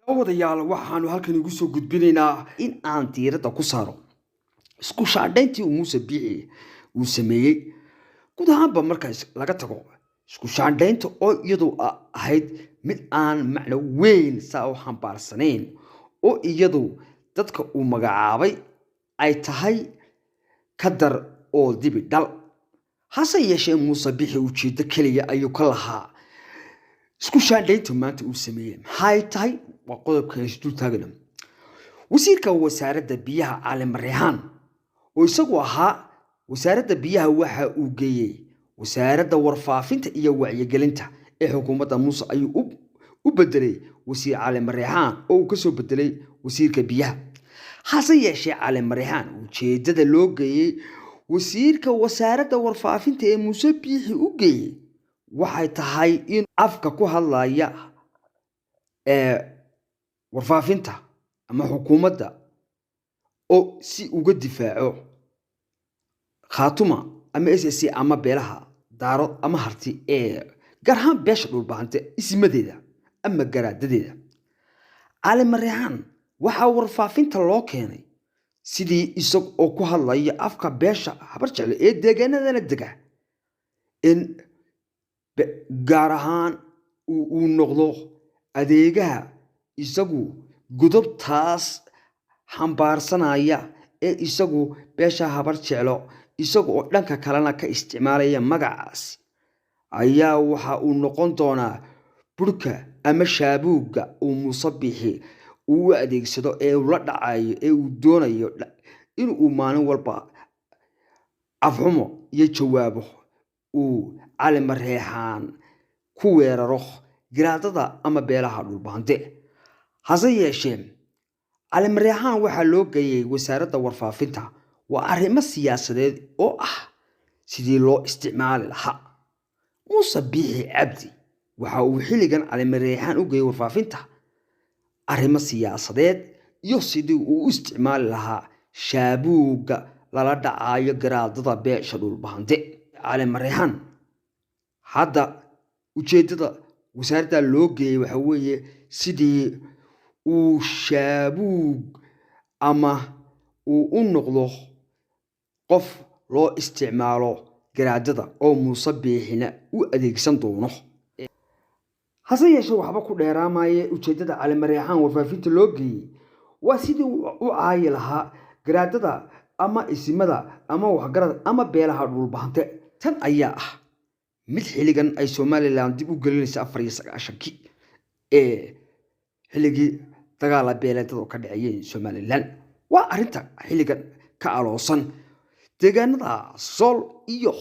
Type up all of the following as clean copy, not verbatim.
wadayaal waxaanu halkan igu soo gudbinaynaa in aan diiradda ku saaro isku shaandhayntii Muuse Biixi uu sameeyay guud ahaanba markaas laga tago isku shaandhaynta oo iyadu ahayd mid aan macno weyn saa u xambaarsanayn oo iyadu dadka uu magacaabay ay tahay kadar oo dibi dhal hase yeeshee Muuse Biixi ujeedo kaliya ayuu ka lahaa isku shaandhaynta maanta uu sameeyay maxay tahay وقضب كيستول تاجنا وسيرك وسارة بيها على مريحان ويسقوها وسارة بيها وحى وجي وسارة ورفافنت إياه وعي جلنته حكومة موسى أي وبدري وسير على مريحان أو كسر بدري وسيرك بيها حصي شيء على مريحان وشيء ده لوجي وسيرك وسارة ورفافنت موسى بيه وجي وحي تهاي إن أفكا كوها يا warfaafinta ama xukuumadda oo si uga difaaco khaatuma ama SSC ama beelaha daaro ama harti garhaan beesha dhulbaante ismadeeda ama garaadadeeda cali mariyaan waxa warfaafinta loo keenay sidii isag oo ku hadlaya afka beesha habar jecel deegaanadana dega in gaar ahaan uu noqdo adeegaha isagu gudubtaas xambaarsanaya isagu beesha habar jeclo isagu oo dhanka kalena ka isticmaalaya magacaas ayaa waxa uu noqon doonaa burka ama shaabuuga uu Muuse Biixi uu adeegsado uu la dhacayo uu doonayo in uu maalin walba afhumo iyo jawaabo uu cali mariyaan ku weeraro garaadada ama beelaha dhulbaante hase yeeshee cali mariyaan waxa loo geeyay wasaaradda warfaafinta waa arrimo siyaasadeed oo sidii loo isticmaali lahaa Muuse Biixi Cabdi waxa uu xilligan cali mariyaan u geeyay warfaafinta arrimo siyaasadeed iyo sidii uu isticmaali lahaa shaabuuga lala dhacayo garaadada beesha dhulbaante cali mariyaan hadda ujeedada wasaaradda loo geeyay waxa weeye sidii uu shaabuug ama uu noqdo qof loo isticmaalo garaadada oo Muuse Biixina u adeegsan doono hase yeeshee waxba ku dheeraamaya ujeedada cali mariyaan warfaafinta loo geeyay waa sidii u caayi lahaa garaadada ama isimada ama waxgarad ama beelaha dhulbaante tan ayaa mid xilligan ay Soomaaliland dib u gelinaysa 94kii xilligii dagaal beeleedada ka dhacay Soomaaliland waa arinta xilligan ka aloosan deegaanada Sool iyo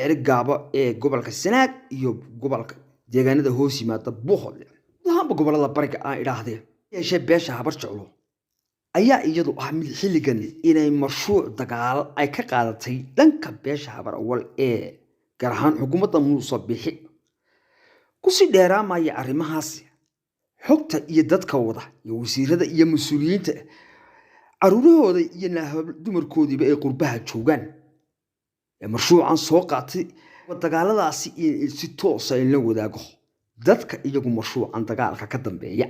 Ergaabo gobolka Sanaag iyo gobolka deegaanada hoos yimaada Boqol waxba gobolada bariga aan idhaahdeen yeeshee beesha habar jeclo ayaa iyadu mid xilligan inay mashruuc dagaal ay ka qaadatay dhanka beesha habar awal garhaan xukuumadda Muuse Biixi ku si dheeraamaya arrimahaas xogta iyo dadka wada iyo wasiirada iyo mas'uuliyiinta caruurahooda iyo dumarkoodiiba ay qurbaha joogan mashruucan soo qaatay dagaaladaasi si toos ah in la wadaago dadka iyagu mashruucan dagaalka ka dambeeya